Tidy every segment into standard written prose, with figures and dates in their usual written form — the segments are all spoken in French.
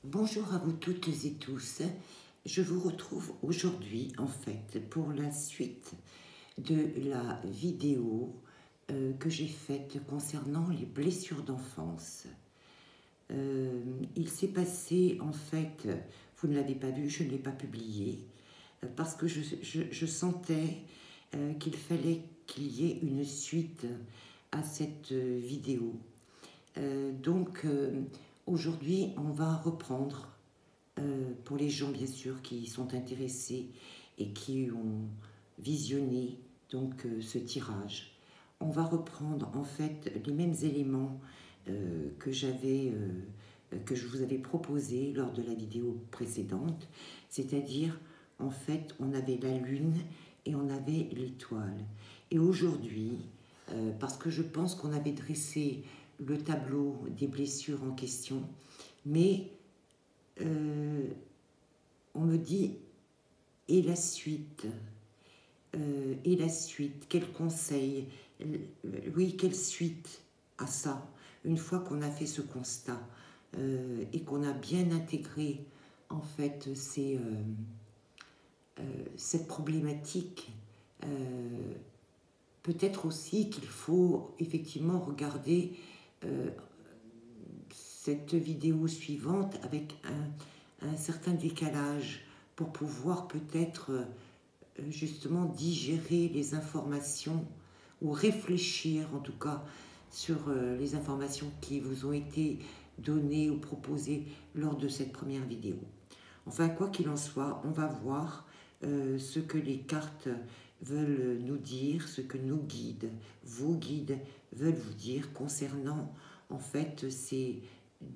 Bonjour à vous toutes et tous. Je vous retrouve aujourd'hui en fait pour la suite de la vidéo que j'ai faite concernant les blessures d'enfance. Il s'est passé en fait, vous ne l'avez pas vu, je ne l'ai pas publié, parce que je sentais qu'il fallait qu'il y ait une suite à cette vidéo. Aujourd'hui, on va reprendre, pour les gens bien sûr qui sont intéressés et qui ont visionné ce tirage, on va reprendre en fait les mêmes éléments que je vous avais proposé lors de la vidéo précédente, c'est-à-dire en fait on avait la lune et on avait l'étoile. Et aujourd'hui, parce que je pense qu'on avait dressé le tableau des blessures en question, mais on me dit et la suite, quel conseil, oui, quelle suite à ça, une fois qu'on a fait ce constat et qu'on a bien intégré en fait cette problématique. Peut-être aussi qu'il faut effectivement regarder cette vidéo suivante avec un certain décalage pour pouvoir peut-être justement digérer les informations ou réfléchir en tout cas sur les informations qui vous ont été données ou proposées lors de cette première vidéo. Enfin, quoi qu'il en soit, on va voir ce que les cartes veulent nous dire, ce que nos guides, vos guides veulent vous dire concernant en fait ces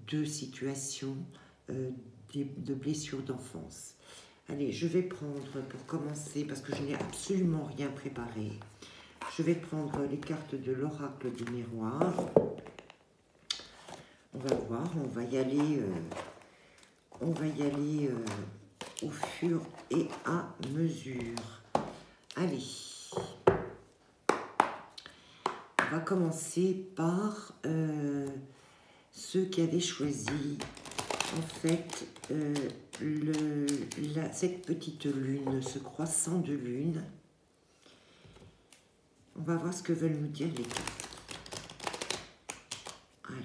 deux situations de blessures d'enfance. Allez, je vais prendre pour commencer, parce que je n'ai absolument rien préparé, je vais prendre les cartes de l'oracle du miroir. On va voir, on va y aller au fur et à mesure. Allez, on va commencer par ceux qui avaient choisi en fait cette petite lune, ce croissant de lune. On va voir ce que veulent nous dire les cartes. Allez.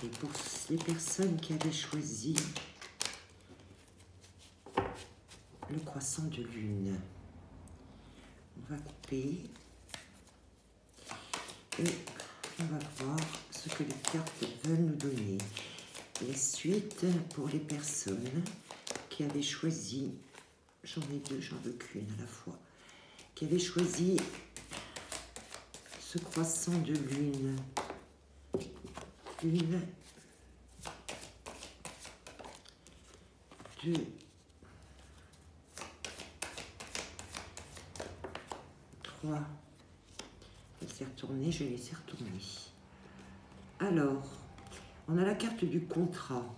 Allez, pour les personnes qui avaient choisi le croissant de lune, on va couper et on va voir ce que les cartes veulent nous donner. La suite pour les personnes qui avaient choisi, j'en ai deux, j'en veux qu'une à la fois, qui avaient choisi ce croissant de lune. Une, deux, trois. Elle s'est retournée, je vais laisser retourner. Alors, on a la carte du contrat.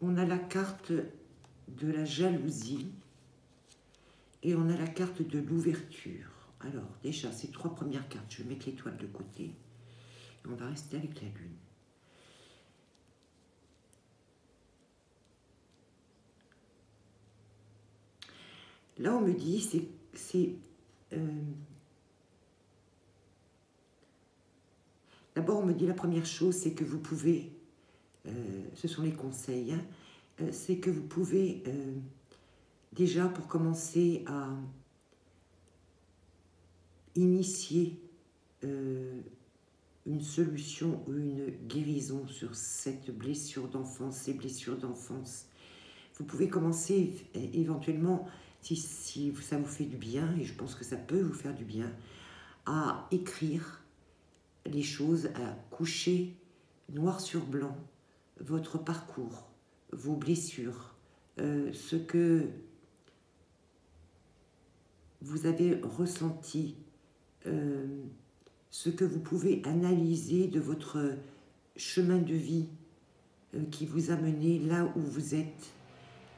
On a la carte de la jalousie. Et on a la carte de l'ouverture. Alors, déjà, ces trois premières cartes, je vais mettre l'étoile de côté. Et on va rester avec la lune. Là, on me dit, d'abord, on me dit la première chose, c'est que vous pouvez, ce sont les conseils, hein, c'est que vous pouvez, déjà pour commencer à initier une solution ou une guérison sur cette blessure d'enfance, ces blessures d'enfance. Vous pouvez commencer éventuellement, si ça vous fait du bien, et je pense que ça peut vous faire du bien, à écrire les choses, à coucher noir sur blanc votre parcours, vos blessures, ce que vous avez ressenti, ce que vous pouvez analyser de votre chemin de vie qui vous a mené là où vous êtes,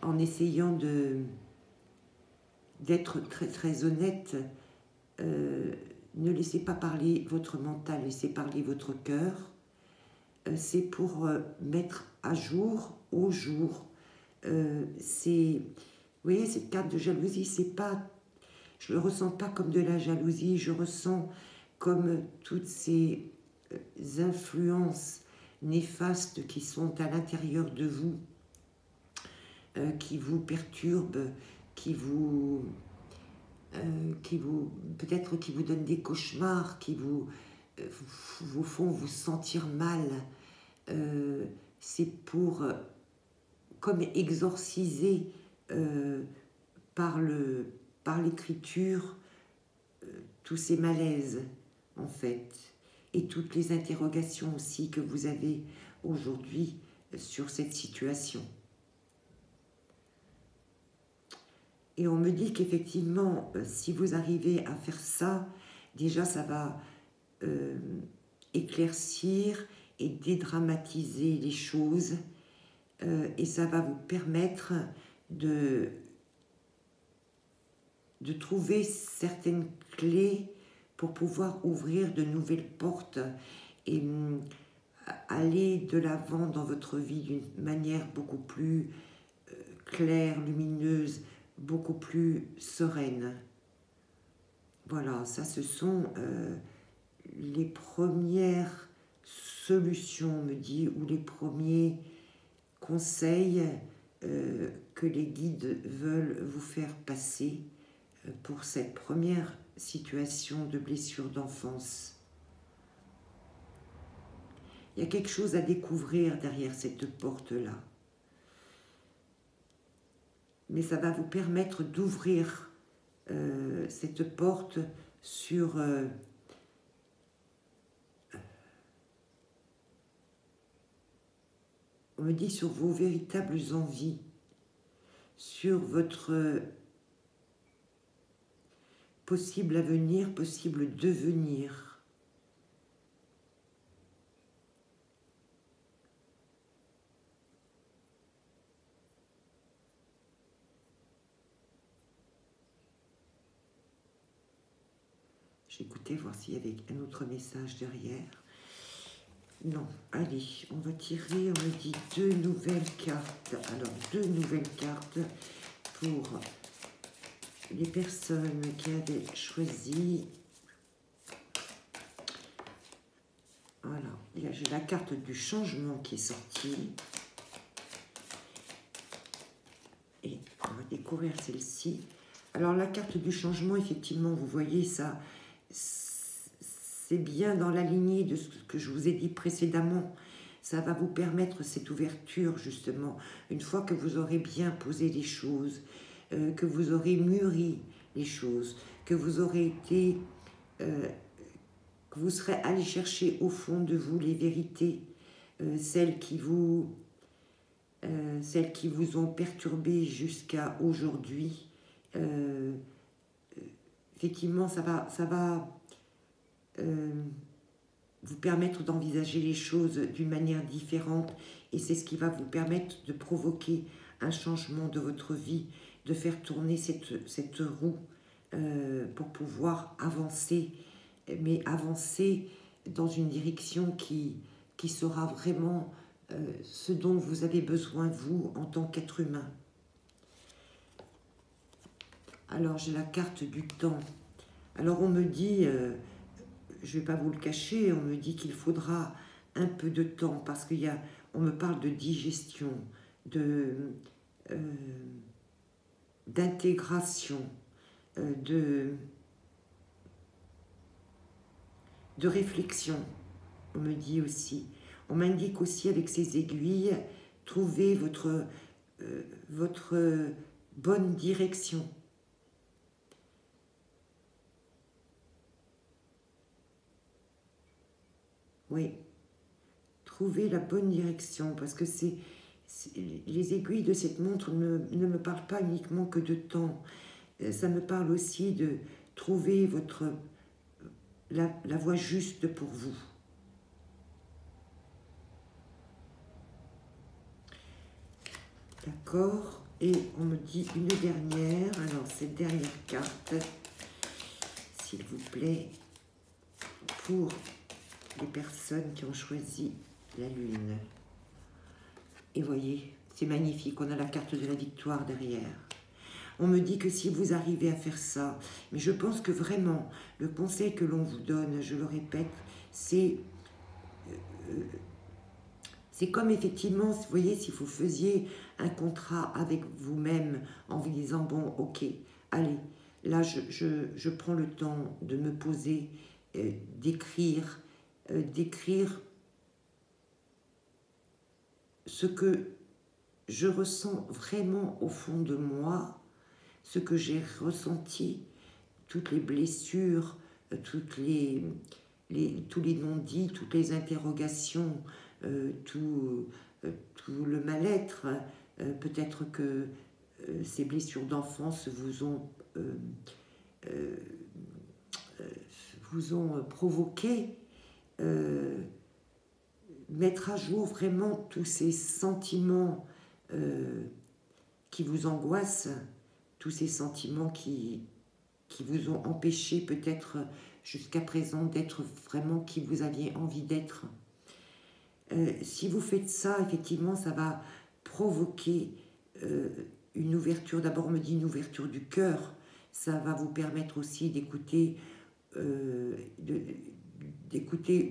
en essayant d'être très très honnête ne laissez pas parler votre mental, laissez parler votre cœur. C'est pour mettre à jour, au jour. Vous voyez, cette carte de jalousie, c'est pas, je ne le ressens pas comme de la jalousie, je ressens comme toutes ces influences néfastes qui sont à l'intérieur de vous, qui vous perturbent, peut-être qui vous donnent des cauchemars, qui vous font vous sentir mal. C'est pour comme exorciser par l'écriture tous ces malaises en fait, et toutes les interrogations aussi que vous avez aujourd'hui sur cette situation. Et on me dit qu'effectivement, si vous arrivez à faire ça, déjà ça va éclaircir et dédramatiser les choses, et ça va vous permettre de trouver certaines clés pour pouvoir ouvrir de nouvelles portes et aller de l'avant dans votre vie d'une manière beaucoup plus claire, lumineuse, beaucoup plus sereine. Voilà, ça ce sont les premières solutions, on me dit, ou les premiers conseils que les guides veulent vous faire passer pour cette première situation de blessure d'enfance. Il y a quelque chose à découvrir derrière cette porte-là. Mais ça va vous permettre d'ouvrir cette porte sur on me dit sur vos véritables envies, sur votre possible avenir, possible devenir. J'ai écouté voir s'il y avait un autre message derrière. Non, allez, on va tirer, on me dit 2 nouvelles cartes. Alors, 2 nouvelles cartes pour les personnes qui avaient choisi. Voilà, j'ai la carte du changement qui est sortie. Et on va découvrir celle-ci. Alors, la carte du changement, effectivement, vous voyez ça, c'est bien dans la lignée de ce que je vous ai dit précédemment. Ça va vous permettre cette ouverture, justement, une fois que vous aurez bien posé les choses, que vous aurez mûri les choses, que vous aurez été, que vous serez allé chercher au fond de vous les vérités, celles qui vous ont perturbé jusqu'à aujourd'hui. Effectivement, ça va vous permettre d'envisager les choses d'une manière différente, et c'est ce qui va vous permettre de provoquer un changement de votre vie, de faire tourner cette roue pour pouvoir avancer, mais avancer dans une direction qui sera vraiment ce dont vous avez besoin, vous, en tant qu'être humain. Alors, j'ai la carte du temps. Alors, on me dit, je ne vais pas vous le cacher, on me dit qu'il faudra un peu de temps, parce on me parle de digestion, d'intégration, de réflexion, on me dit aussi. On m'indique aussi avec ces aiguilles, trouvez votre bonne direction. Oui, trouvez la bonne direction, parce que les aiguilles de cette montre ne me parlent pas uniquement que de temps. Ça me parle aussi de trouver la voie juste pour vous. D'accord. Et on me dit une dernière. Alors, cette dernière carte, s'il vous plaît. pour les personnes qui ont choisi la lune. Et voyez, c'est magnifique, on a la carte de la victoire derrière. On me dit que si vous arrivez à faire ça, mais je pense que vraiment, le conseil que l'on vous donne, je le répète, c'est comme effectivement, vous voyez, si vous faisiez un contrat avec vous-même en vous disant, bon, ok, allez, là, je prends le temps de me poser, d'écrire ce que je ressens vraiment au fond de moi, ce que j'ai ressenti, toutes les blessures, tous les non-dits, toutes les interrogations, tout le mal-être. Peut-être que ces blessures d'enfance vous ont provoqué mettre à jour vraiment tous ces sentiments qui vous angoissent, tous ces sentiments qui vous ont empêché peut-être jusqu'à présent d'être vraiment qui vous aviez envie d'être. Si vous faites ça, effectivement, ça va provoquer une ouverture. D'abord, on me dit une ouverture du cœur. Ça va vous permettre aussi d'écouter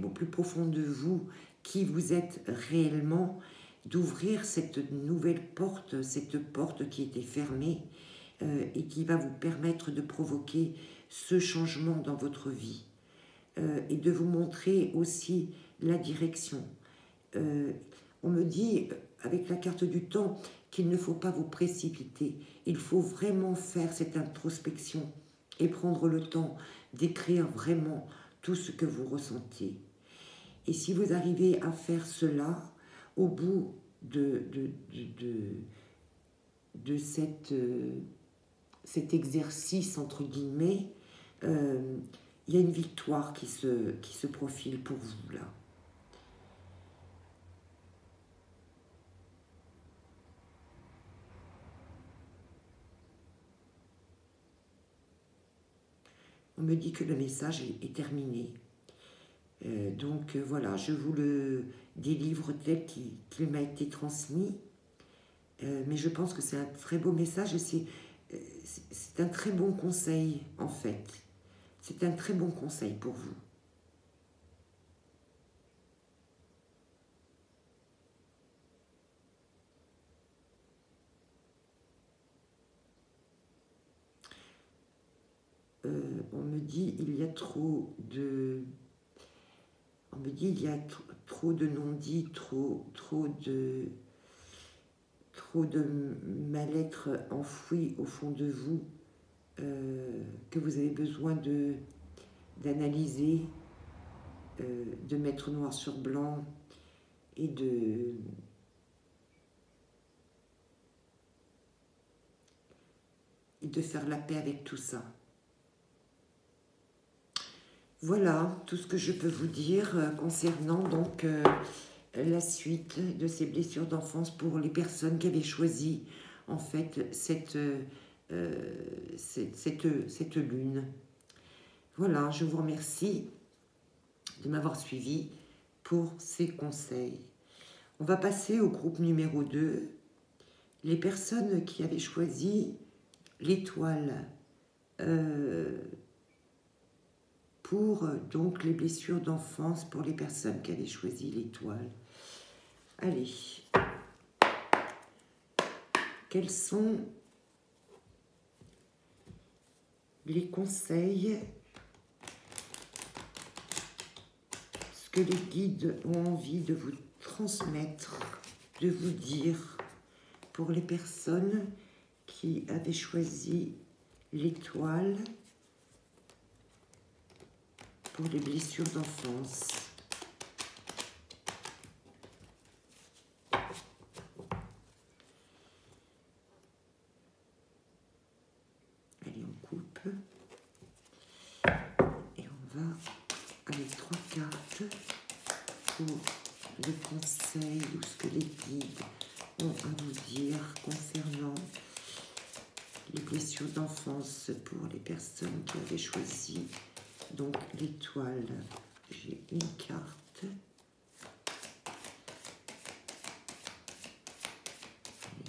au plus profond de vous qui vous êtes réellement, d'ouvrir cette nouvelle porte, cette porte qui était fermée et qui va vous permettre de provoquer ce changement dans votre vie et de vous montrer aussi la direction. On me dit, avec la carte du temps, qu'il ne faut pas vous précipiter. Il faut vraiment faire cette introspection et prendre le temps d'écrire vraiment tout ce que vous ressentez. Et si vous arrivez à faire cela, au bout de cet exercice, entre guillemets, il y a une victoire qui se profile pour vous, là. On me dit que le message est terminé. Donc voilà, je vous le délivre tel qu'il m'a été transmis. Mais je pense que c'est un très beau message et c'est un très bon conseil, en fait. C'est un très bon conseil pour vous. On me dit il y a trop de... On me dit il y a trop de non-dits, trop de mal-être enfoui au fond de vous, que vous avez besoin d'analyser, de mettre noir sur blanc et de faire la paix avec tout ça. Voilà tout ce que je peux vous dire concernant donc la suite de ces blessures d'enfance pour les personnes qui avaient choisi en fait cette lune. Voilà, je vous remercie de m'avoir suivi pour ces conseils. On va passer au groupe numéro 2. Les personnes qui avaient choisi l'étoile pour donc les blessures d'enfance pour les personnes qui avaient choisi l'étoile. Allez. Quels sont les conseils, ce que les guides ont envie de vous transmettre, de vous dire pour les personnes qui avaient choisi l'étoile pour les blessures d'enfance. Allez, on coupe. Et on va avec 3 cartes pour le conseil ou ce que les guides ont à vous dire concernant les blessures d'enfance pour les personnes qui avaient choisi donc l'étoile j'ai une carte.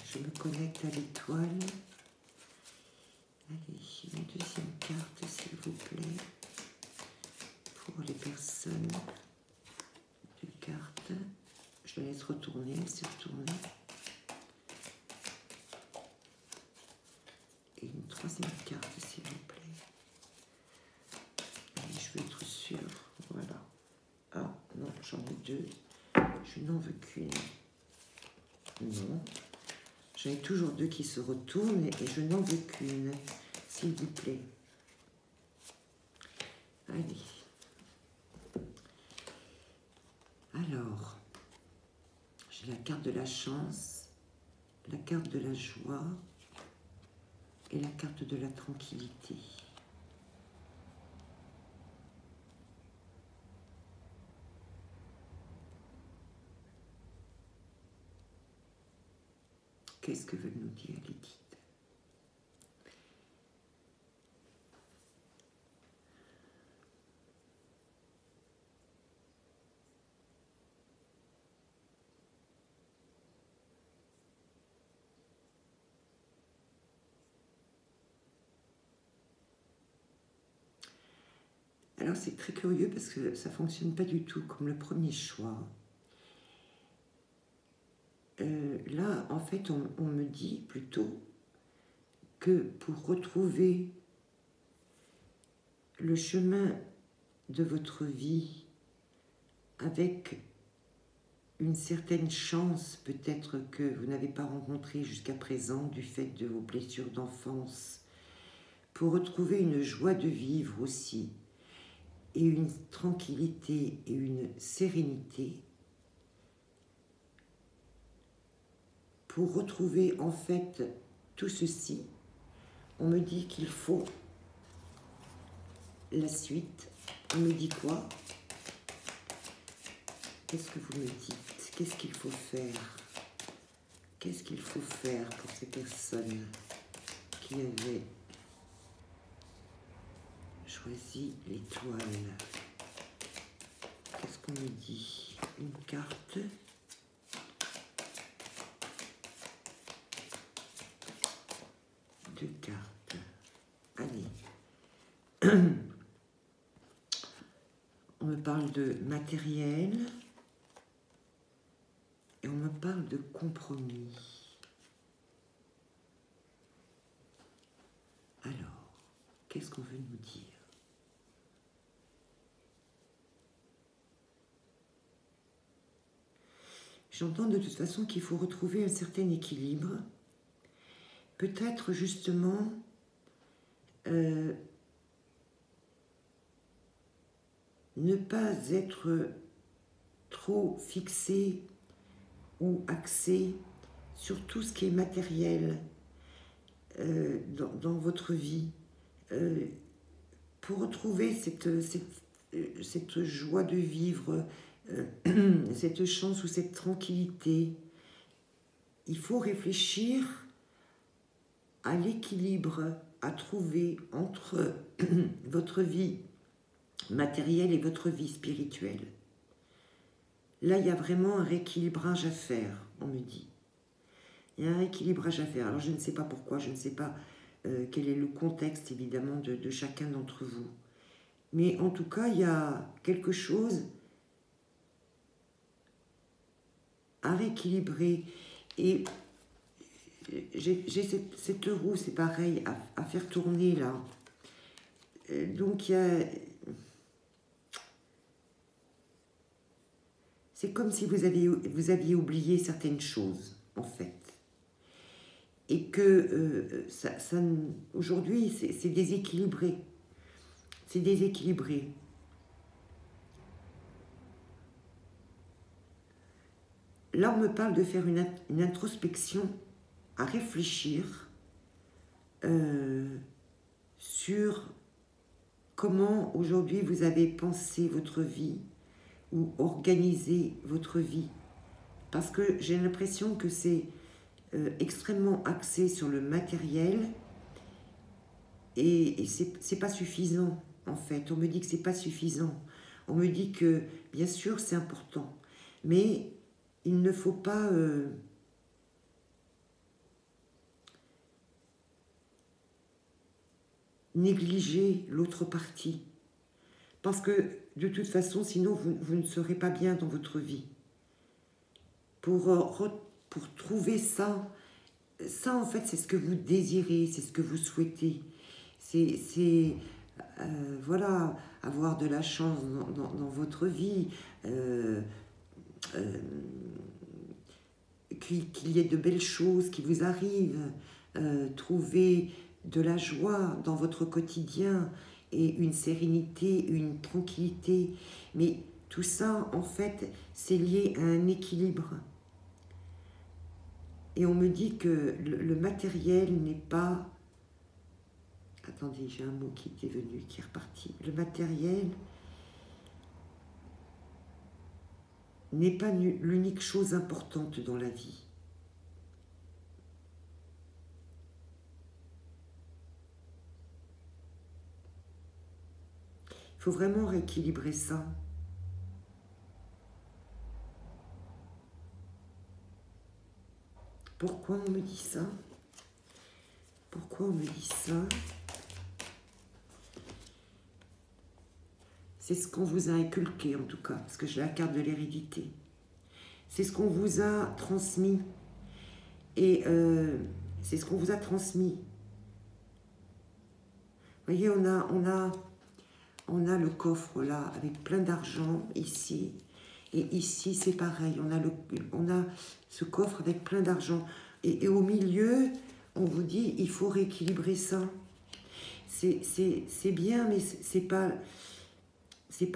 Je me connecte à l'étoile. Allez, une deuxième carte, s'il vous plaît, pour les personnes. Deux cartes. Je la laisse retourner, elle s'est retournée. Et une troisième carte, s'il vous plaît. Allez, je veux être sûre. Voilà. Ah, non, j'en ai deux. Je n'en veux qu'une. Non. J'en ai toujours deux qui se retournent et je n'en veux qu'une. S'il vous plaît. Allez. Alors, j'ai la carte de la chance, la carte de la joie et la carte de la tranquillité. Qu'est-ce que veut nous dire les guides? Alors c'est très curieux parce que ça ne fonctionne pas du tout comme le premier choix. Là, en fait, on me dit plutôt que pour retrouver le chemin de votre vie avec une certaine chance peut-être que vous n'avez pas rencontrée jusqu'à présent du fait de vos blessures d'enfance, pour retrouver une joie de vivre aussi, et une tranquillité et une sérénité, pour retrouver en fait tout ceci, on me dit qu'il faut la suite. On me dit quoi? Qu'est-ce que vous me dites? Qu'est-ce qu'il faut faire? Qu'est-ce qu'il faut faire pour ces personnes qui avaient choisi l'étoile? Qu'est-ce qu'on me dit? Une carte. Deux cartes. Allez. On me parle de matériel et on me parle de compromis. Alors, qu'est-ce qu'on veut nous dire? J'entends de toute façon qu'il faut retrouver un certain équilibre. Peut-être justement ne pas être trop fixé ou axé sur tout ce qui est matériel dans votre vie, pour retrouver cette joie de vivre, cette chance ou cette tranquillité. Il faut réfléchir à l'équilibre à trouver entre votre vie matérielle et votre vie spirituelle. Là, il y a vraiment un rééquilibrage à faire, on me dit. Il y a un rééquilibrage à faire. Alors, je ne sais pas pourquoi, je ne sais pas quel est le contexte, évidemment, de chacun d'entre vous. Mais en tout cas, il y a quelque chose à rééquilibrer. Et j'ai cette roue, c'est pareil, à faire tourner, là. Donc, il y a... C'est comme si vous aviez oublié certaines choses, en fait. Et que aujourd'hui, c'est déséquilibré. C'est déséquilibré. Là, on me parle de faire une introspection, à réfléchir sur comment aujourd'hui vous avez pensé votre vie ou organisé votre vie. Parce que j'ai l'impression que c'est extrêmement axé sur le matériel et c'est pas suffisant, en fait. On me dit que c'est pas suffisant. On me dit que, bien sûr, c'est important, mais il ne faut pas négliger l'autre partie. Parce que, de toute façon, sinon, vous ne serez pas bien dans votre vie. Pour trouver ça, en fait, c'est ce que vous désirez, c'est ce que vous souhaitez. C'est voilà, avoir de la chance dans votre vie, qu'il y ait de belles choses qui vous arrivent, trouver de la joie dans votre quotidien et une sérénité, une tranquillité. Mais tout ça, en fait, c'est lié à un équilibre. Et on me dit que le matériel n'est pas... Attendez, j'ai un mot qui était venu, qui est reparti. Le matériel n'est pas l'unique chose importante dans la vie. Il faut vraiment rééquilibrer ça. Pourquoi on me dit ça? Pourquoi on me dit ça? C'est ce qu'on vous a inculqué en tout cas, parce que j'ai la carte de l'hérédité. C'est ce qu'on vous a transmis. Et c'est ce qu'on vous a transmis. Vous voyez, on a le coffre là, avec plein d'argent ici. Et ici, c'est pareil. On a ce coffre avec plein d'argent. Et au milieu, on vous dit, il faut rééquilibrer ça. C'est bien, mais c'est pas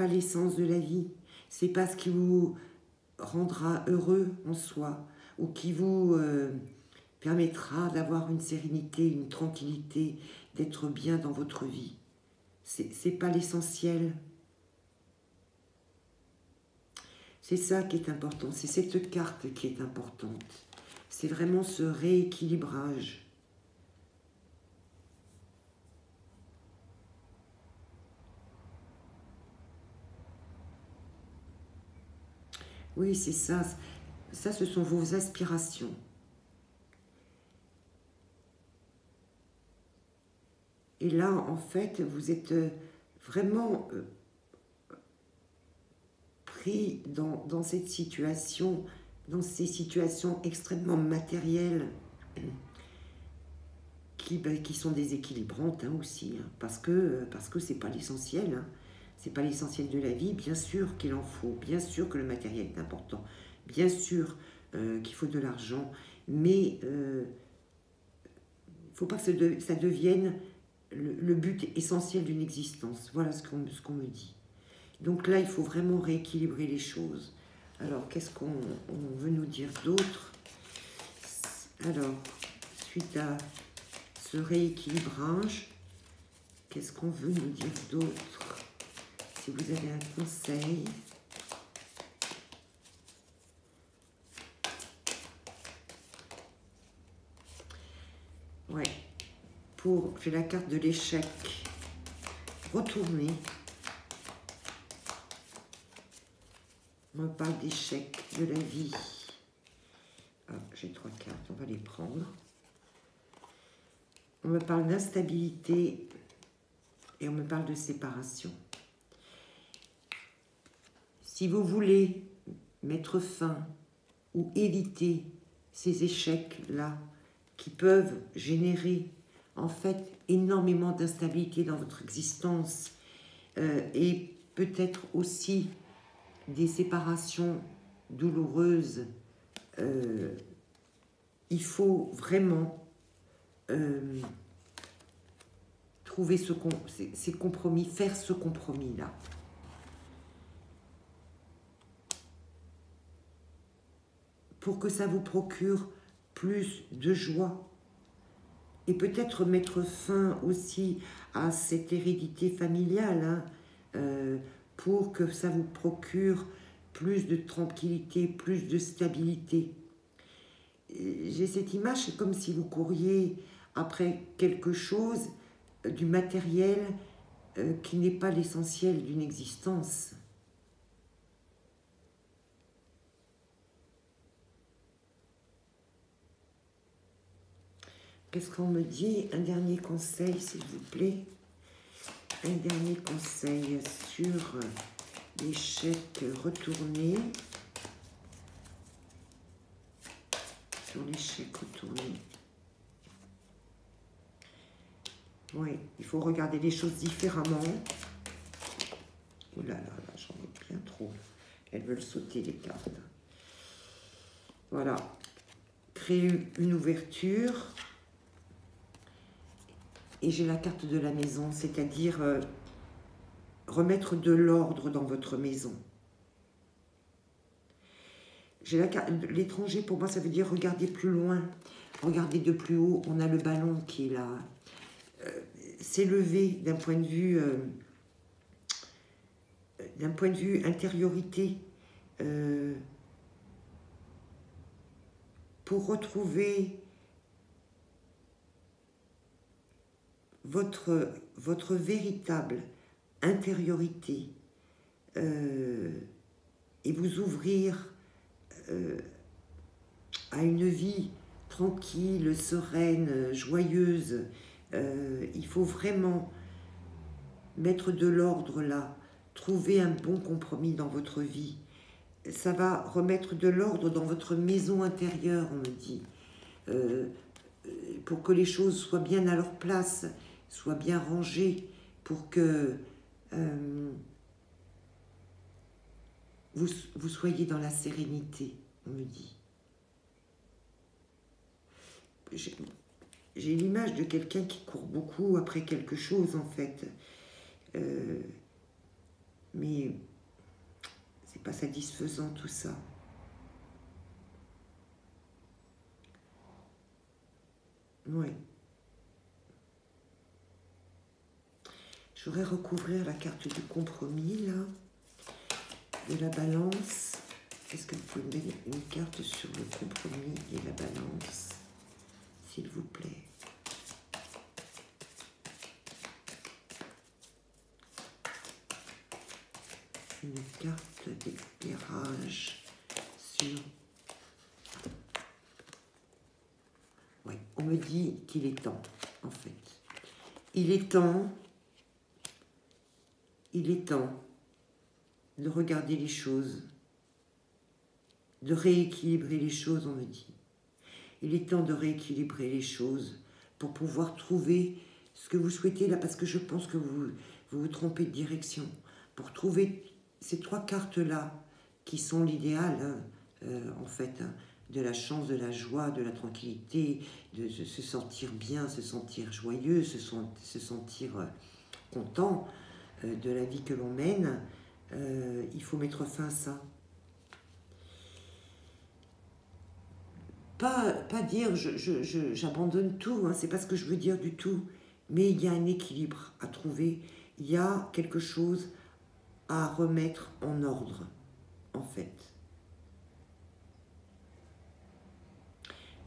l'essence de la vie. C'est pas ce qui vous rendra heureux en soi, ou qui vous permettra d'avoir une sérénité, une tranquillité, d'être bien dans votre vie. C'est pas l'essentiel. C'est ça qui est important, c'est cette carte qui est importante. C'est vraiment ce rééquilibrage. Oui, c'est ça. Ça, ce sont vos aspirations. Et là, en fait, vous êtes vraiment pris dans cette situation, dans ces situations extrêmement matérielles qui sont déséquilibrantes hein, aussi, hein, parce que c'est pas l'essentiel. Hein. C'est pas l'essentiel de la vie, bien sûr qu'il en faut, bien sûr que le matériel est important, bien sûr qu'il faut de l'argent, mais il ne faut pas que ça devienne le but essentiel d'une existence. Voilà ce qu'on me dit. Donc là, il faut vraiment rééquilibrer les choses. Alors, qu'est-ce qu'on veut nous dire d'autre? Alors, suite à ce rééquilibrage, qu'est-ce qu'on veut nous dire d'autre? Si vous avez un conseil. Ouais. J'ai la carte de l'échec. Retourner. On me parle d'échec, de la vie. Ah, j'ai 3 cartes, on va les prendre. On me parle d'instabilité et on me parle de séparation. Si vous voulez mettre fin ou éviter ces échecs-là qui peuvent générer en fait énormément d'instabilité dans votre existence et peut-être aussi des séparations douloureuses, il faut vraiment trouver ces compromis, faire ce compromis-là. Pour que ça vous procure plus de joie. Et peut-être mettre fin aussi à cette hérédité familiale, hein, pour que ça vous procure plus de tranquillité, plus de stabilité. J'ai cette image, c'est comme si vous couriez après quelque chose, du matériel qui n'est pas l'essentiel d'une existence. Qu'est-ce qu'on me dit? Un dernier conseil, s'il vous plaît. Un dernier conseil sur l'échec retourné. Sur l'échec retourné. Oui, il faut regarder les choses différemment. Oh là là, là j'en ai bien trop. Elles veulent sauter les cartes. Voilà. Créer une ouverture. Et j'ai la carte de la maison, c'est-à-dire remettre de l'ordre dans votre maison. J'ai la carte, l'étranger, pour moi, ça veut dire regarder plus loin, regarder de plus haut. On a le ballon qui est là. S'élever d'un point de vue intériorité, pour retrouver votre véritable intériorité et vous ouvrir à une vie tranquille, sereine, joyeuse. Il faut vraiment mettre de l'ordre là, trouver un bon compromis dans votre vie. Ça va remettre de l'ordre dans votre maison intérieure, on me dit, pour que les choses soient bien à leur place, soient bien rangées, pour que vous soyez dans la sérénité, on me dit. J'ai l'image de quelqu'un qui court beaucoup après quelque chose, en fait. Mais c'est pas satisfaisant, tout ça. Oui. Je voudrais recouvrir la carte du compromis, là, de la balance. Est-ce que vous pouvez me donner une carte sur le compromis et la balance, s'il vous plaît? Une carte d'éclairage sur... Oui, on me dit qu'il est temps, en fait. Il est temps de regarder les choses, de rééquilibrer les choses, on me dit. Il est temps de rééquilibrer les choses pour pouvoir trouver ce que vous souhaitez là, parce que je pense que vous trompez de direction. Pour trouver ces trois cartes-là, qui sont l'idéal, hein, en fait, hein, de la chance, de la joie, de la tranquillité, de se sentir bien, se sentir joyeux, se sentir content de la vie que l'on mène, il faut mettre fin à ça. Pas dire j'abandonne tout, hein, c'est pas ce que je veux dire du tout, mais il y a un équilibre à trouver, il y a quelque chose à remettre en ordre, en fait.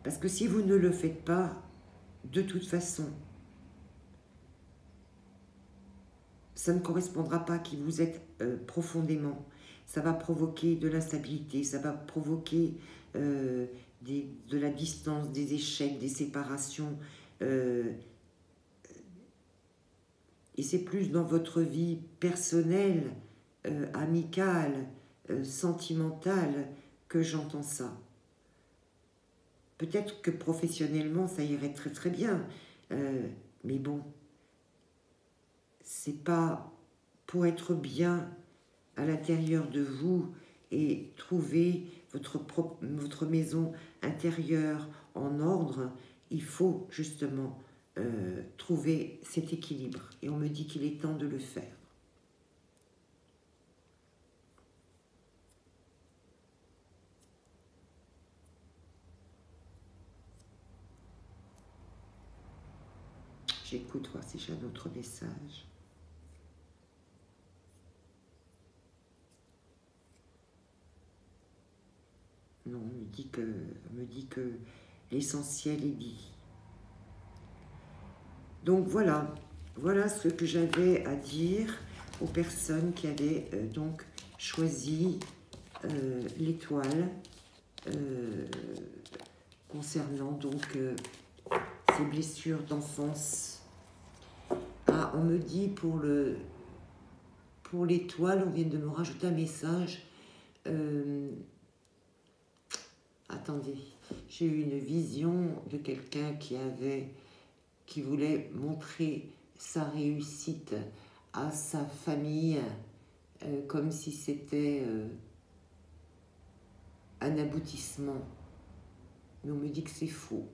Parce que si vous ne le faites pas, de toute façon, ça ne correspondra pas à qui vous êtes profondément. Ça va provoquer de l'instabilité, ça va provoquer de la distance, des échecs, des séparations. Et c'est plus dans votre vie personnelle, amicale, sentimentale que j'entends ça. Peut-être que professionnellement, ça irait très très bien. Mais bon, c'est pas pour être bien à l'intérieur de vous et trouver votre maison intérieure en ordre, il faut justement trouver cet équilibre. Et on me dit qu'il est temps de le faire. J'écoute voir si j'ai un autre message. Non, on me dit que l'essentiel est dit. Donc voilà ce que j'avais à dire aux personnes qui avaient donc choisi l'étoile concernant donc ces blessures d'enfance. Ah, on me dit pour l'étoile, on vient de me rajouter un message. Attendez, j'ai eu une vision de quelqu'un qui voulait montrer sa réussite à sa famille, comme si c'était un aboutissement. Mais on me dit que c'est faux.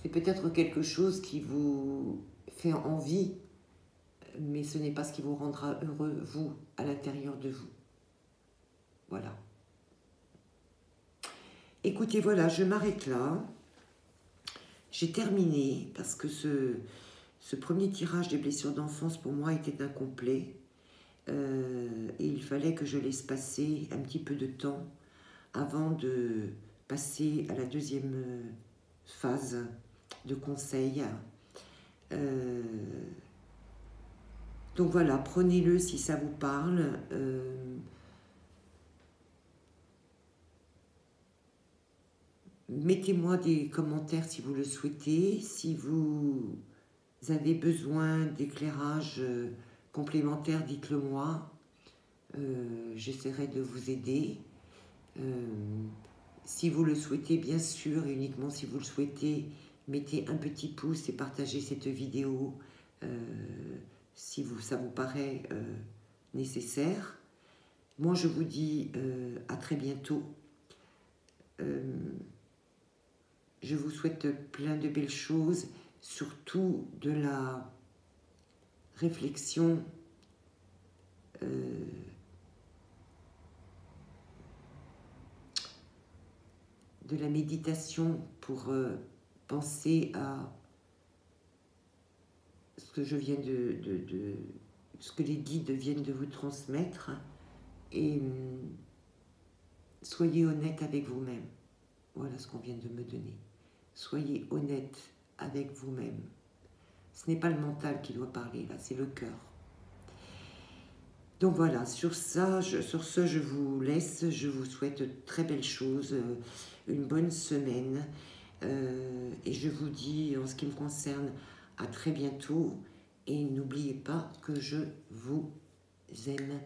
C'est peut-être quelque chose qui vous fait envie, mais ce n'est pas ce qui vous rendra heureux, vous, à l'intérieur de vous. Voilà. Écoutez, voilà, je m'arrête là. J'ai terminé parce que ce premier tirage des blessures d'enfance pour moi était incomplet. Et il fallait que je laisse passer un petit peu de temps avant de passer à la deuxième phase de conseil. Donc voilà, prenez-le si ça vous parle. Mettez-moi des commentaires si vous le souhaitez. Si vous avez besoin d'éclairage complémentaire, dites-le moi. J'essaierai de vous aider. Si vous le souhaitez, bien sûr, et uniquement si vous le souhaitez, mettez un petit pouce et partagez cette vidéo si ça vous paraît nécessaire. Moi, je vous dis à très bientôt. Je vous souhaite plein de belles choses, surtout de la réflexion de la méditation pour penser à ce que je viens ce que les guides viennent de vous transmettre et soyez honnête avec vous-même. Voilà ce qu'on vient de me donner. Soyez honnête avec vous-même. Ce n'est pas le mental qui doit parler, là, c'est le cœur. Donc voilà, sur ce, je vous laisse. Je vous souhaite de très belles choses, une bonne semaine. Et je vous dis, en ce qui me concerne, à très bientôt. Et n'oubliez pas que je vous aime.